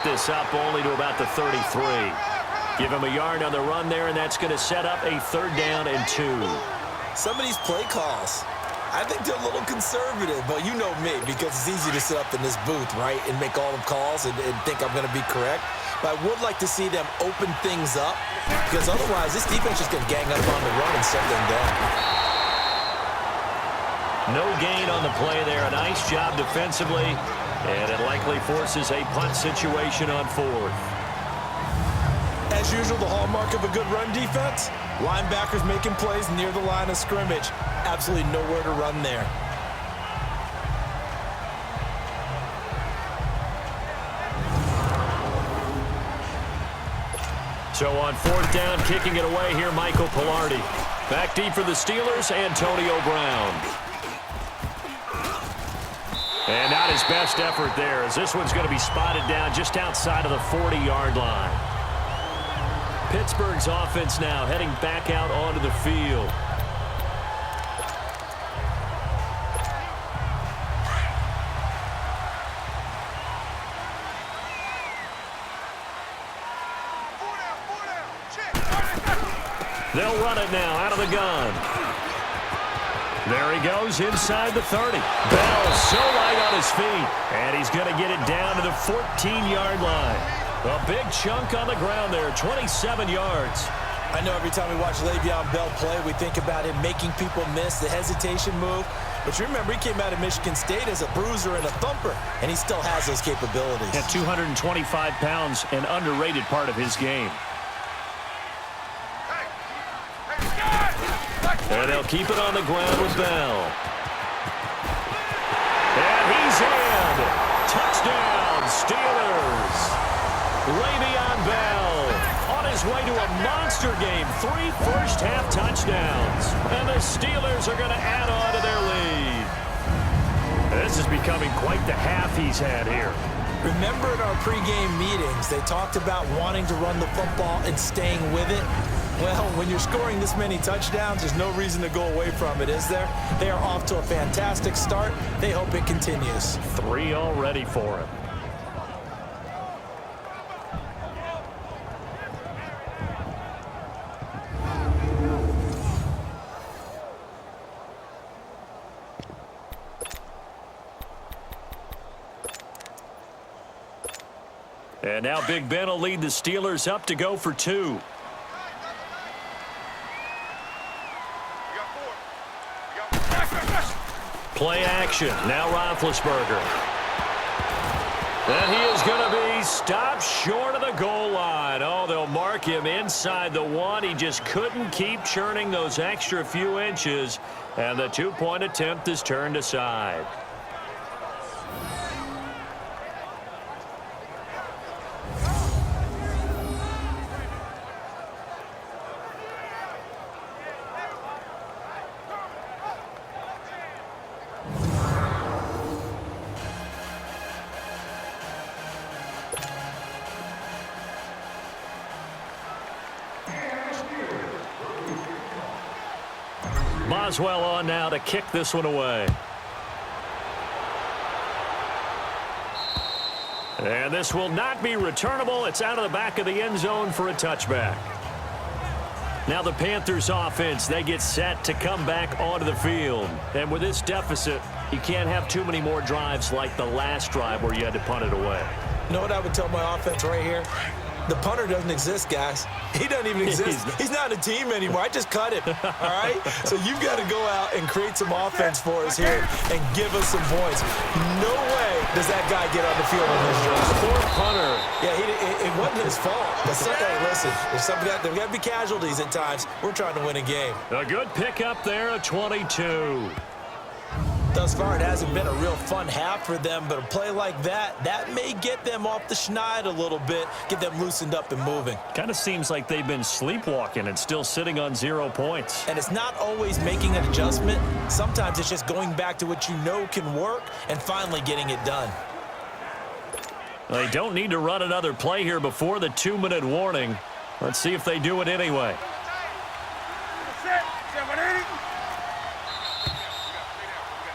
This up only to about the 33. Give him a yard on the run there, and that's going to set up a 3rd down and 2. Some of these play calls, I think they're a little conservative, but you know me, because it's easy to sit up in this booth, right, and make all the calls and think I'm going to be correct. But I would like to see them open things up, because otherwise this defense is going to gang up on the run and shut them down. No gain on the play there. A nice job defensively, and it likely forces a punt situation on 4th. As usual, the hallmark of a good run defense, linebackers making plays near the line of scrimmage. Absolutely nowhere to run there. So on 4th down, kicking it away here, Michael Pilardi. Back deep for the Steelers, Antonio Brown. And not his best effort there, as this one's going to be spotted down just outside of the 40-yard line. Pittsburgh's offense now heading back out onto the field. They'll run it now out of the gun. There he goes inside the 30. Bell so light on his feet, and he's going to get it down to the 14-yard line. A big chunk on the ground there, 27 yards. I know every time we watch Le'Veon Bell play, we think about him making people miss the hesitation move. But you remember, he came out of Michigan State as a bruiser and a thumper, and he still has those capabilities. At 225 pounds, an underrated part of his game. And they'll keep it on the ground with Bell. And he's in. Touchdown, Steelers. Le'Veon Bell on his way to a monster game. 3 first-half touchdowns. And the Steelers are going to add on to their lead. This is becoming quite the half he's had here. Remember in our pregame meetings, they talked about wanting to run the football and staying with it. Well, when you're scoring this many touchdowns, there's no reason to go away from it, is there? They are off to a fantastic start. They hope it continues. 3 already for him. And now Big Ben will lead the Steelers up to go for 2. Play action. Now Roethlisberger. And he is going to be stopped short of the goal line. Oh, they'll mark him inside the 1. He just couldn't keep churning those extra few inches. And the 2-point attempt is turned aside. Boswell on now to kick this one away. And this will not be returnable. It's out of the back of the end zone for a touchback. Now the Panthers offense, they get set to come back onto the field. And with this deficit, you can't have too many more drives like the last drive where you had to punt it away. You know what I would tell my offense right here? The punter doesn't exist, guys. He doesn't even exist. He's not a team anymore. I just cut him, all right? So you've got to go out and create some offense for us here and give us some points. No way does that guy get on the field on this drive. Poor punter. Yeah, it wasn't his fault. But hey, listen, there's got to be casualties at times. We're trying to win a game. A good pickup there, a 22. Thus far, it hasn't been a real fun half for them, but a play like that may get them off the schneid a little bit, get them loosened up and moving. Kind of seems like they've been sleepwalking and still sitting on 0 points. And it's not always making an adjustment. Sometimes it's just going back to what you know can work and finally getting it done. They don't need to run another play here before the 2-minute warning. Let's see if they do it anyway.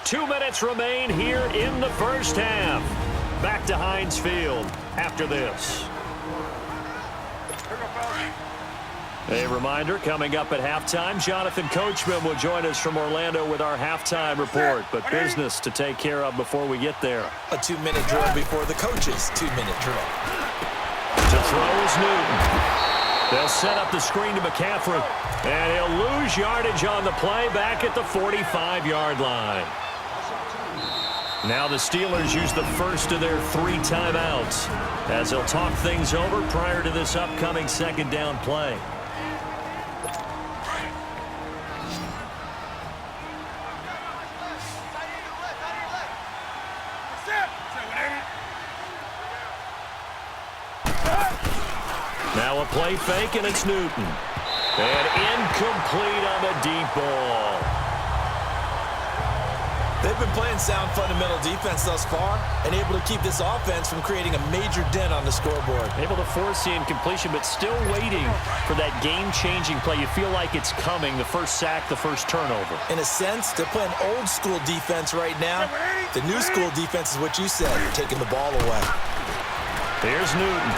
2 minutes remain here in the first half. Back to Heinz Field. after this. A reminder, coming up at halftime, Jonathan Coachman will join us from Orlando with our halftime report. But business to take care of before we get there. A 2-minute drill before the coach's 2-minute drill. To throw is Newton. They'll set up the screen to McCaffrey. And he'll lose yardage on the play back at the 45-yard line. Now the Steelers use the first of their 3 timeouts as they'll talk things over prior to this upcoming second down play. Now a play fake, and it's Newton. And incomplete on the deep ball. They've been playing sound fundamental defense thus far and able to keep this offense from creating a major dent on the scoreboard. Able to force the incompletion, but still waiting for that game-changing play. You feel like it's coming, the first sack, the first turnover. In a sense, they're playing old-school defense right now. The new-school defense is what you said, taking the ball away. Here's Newton.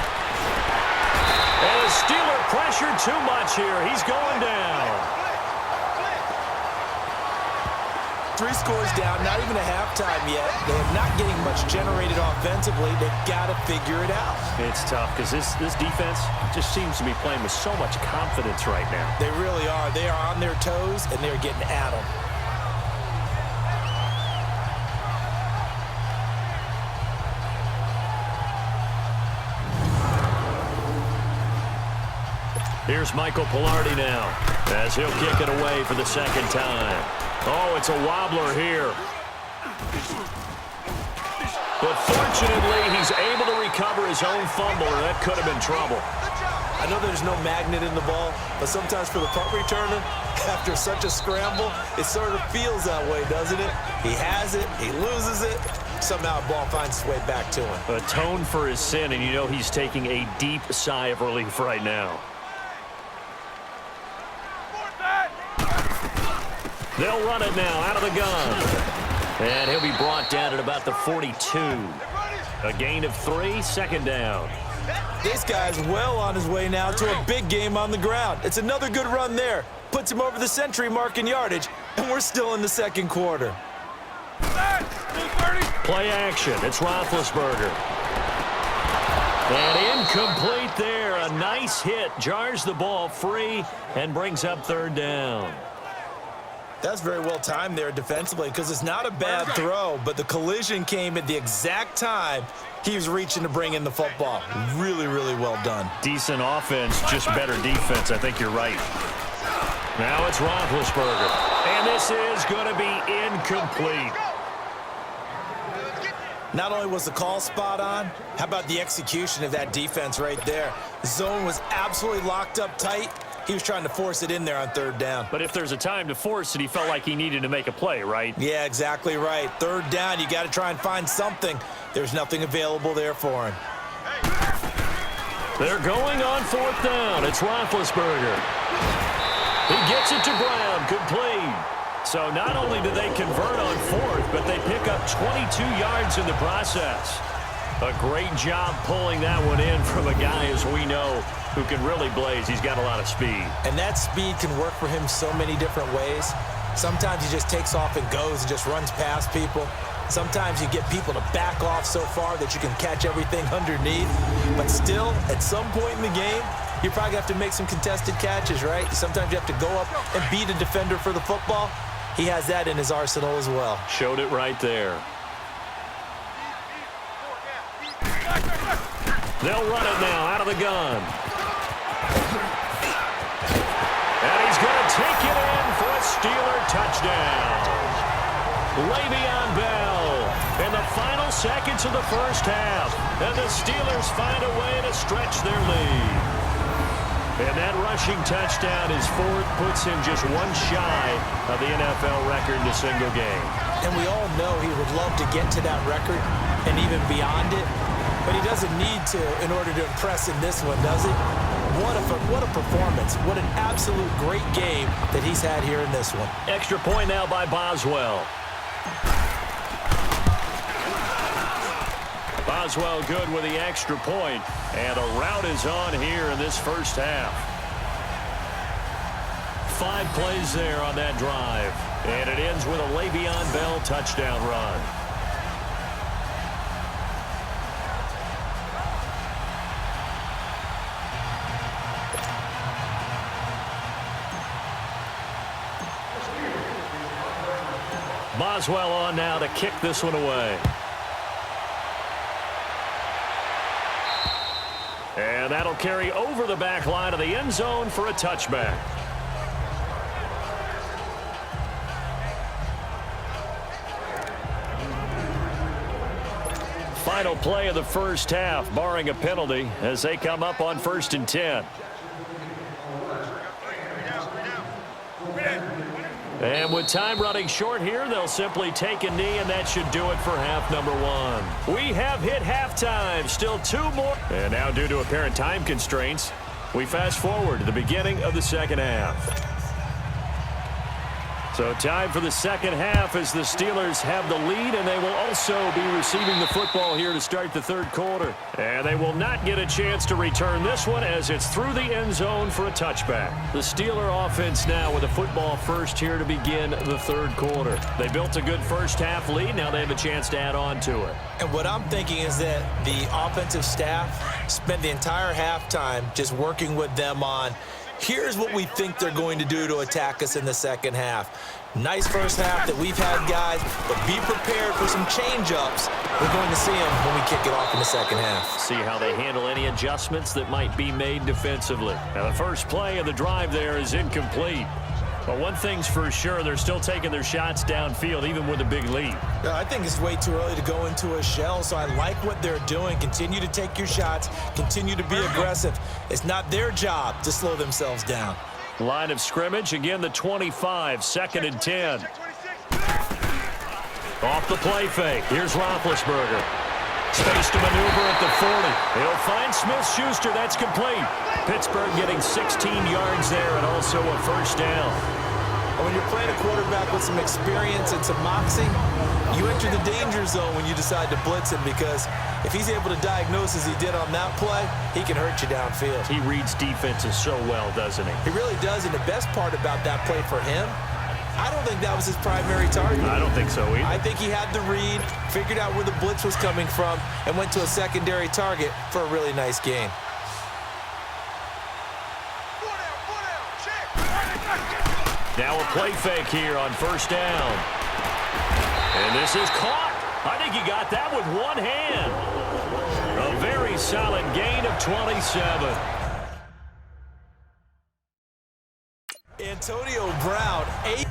And the Steeler pressured too much here. He's going down. 3 scores down, not even a halftime yet. They're not getting much generated offensively. They've got to figure it out. It's tough because this defense just seems to be playing with so much confidence right now. They really are. They are on their toes, and they're getting at them. Here's Michael Pilardi now as he'll kick it away for the second time. Oh, it's a wobbler here. But fortunately, he's able to recover his own fumble, or that could have been trouble. I know there's no magnet in the ball, but sometimes for the punt returner, after such a scramble, it sort of feels that way, doesn't it? He has it, he loses it, somehow the ball finds its way back to him. Atone for his sin, and you know he's taking a deep sigh of relief right now. They'll run it now out of the gun. And he'll be brought down at about the 42. A gain of 3, second down. This guy's well on his way now to a big game on the ground. It's another good run there. Puts him over the century mark in yardage, and we're still in the second quarter. Play action. It's Roethlisberger. And incomplete there. A nice hit. Jars the ball free and brings up third down. That's very well timed there defensively because it's not a bad throw, but the collision came at the exact time he was reaching to bring in the football. Really, really well done. Decent offense, just better defense. I think you're right. Now it's Roethlisberger. And this is going to be incomplete. Not only was the call spot on, how about the execution of that defense right there? The zone was absolutely locked up tight. He was trying to force it in there on third down. But if there's a time to force it, he felt like he needed to make a play, right? Yeah, exactly right. Third down, you got to try and find something. There's nothing available there for him. They're going on fourth down. It's Roethlisberger. He gets it to Brown, complete. So not only do they convert on fourth, but they pick up 22 yards in the process. A great job pulling that one in from a guy, as we know, who can really blaze. He's got a lot of speed. And that speed can work for him so many different ways. Sometimes he just takes off and goes and just runs past people. Sometimes you get people to back off so far that you can catch everything underneath. But still, at some point in the game, you probably have to make some contested catches, right? Sometimes you have to go up and beat a defender for the football. He has that in his arsenal as well. Showed it right there. They'll run it now out of the gun. And he's going to take it in for a Steeler touchdown. Le'Veon Bell in the final seconds of the first half. And the Steelers find a way to stretch their lead. And that rushing touchdown, his fourth, puts him just one shy of the NFL record in a single game. And we all know he would love to get to that record and even beyond it. But he doesn't need to in order to impress in this one, does he? What a performance. What an absolute great game that he's had here in this one. Extra point now by Boswell. Boswell good with the extra point, and a rout is on here in this first half. 5 plays there on that drive, and it ends with a Le'Veon Bell touchdown run. Boswell on now to kick this one away. And that'll carry over the back line of the end zone for a touchback. Final play of the first half, barring a penalty, as they come up on 1st and 10. And with time running short here, they'll simply take a knee, and that should do it for half number 1. We have hit halftime. Still 2 more. And now, due to apparent time constraints, we fast forward to the beginning of the second half. So time for the second half as the Steelers have the lead, and they will also be receiving the football here to start the third quarter. And they will not get a chance to return this one as it's through the end zone for a touchback. The Steeler offense now with the football first here to begin the third quarter. They built a good first half lead. Now they have a chance to add on to it. And what I'm thinking is that the offensive staff spent the entire halftime just working with them on, here's what we think they're going to do to attack us in the second half. Nice first half that we've had, guys, but be prepared for some change-ups. We're going to see them when we kick it off in the second half. See how they handle any adjustments that might be made defensively. Now, the first play of the drive there is incomplete. But one thing's for sure, they're still taking their shots downfield, even with a big lead. I think it's way too early to go into a shell, so I like what they're doing. Continue to take your shots. Continue to be aggressive. It's not their job to slow themselves down. Line of scrimmage, again the 25, 2nd and 10. Off the play fake. Here's Roethlisberger. Space to maneuver at the 40. He'll find Smith-Schuster. That's complete. Pittsburgh getting 16 yards there and also a first down. When you're playing a quarterback with some experience and some moxie, you enter the danger zone when you decide to blitz him, because if he's able to diagnose as he did on that play, he can hurt you downfield. He reads defenses so well, doesn't he? He really does, and the best part about that play for him, I don't think that was his primary target. I don't think so either. I think he had the read, figured out where the blitz was coming from, and went to a secondary target for a really nice game. Now a play fake here on first down. And this is caught. I think he got that with one hand. A very solid gain of 27. Antonio Brown, 8.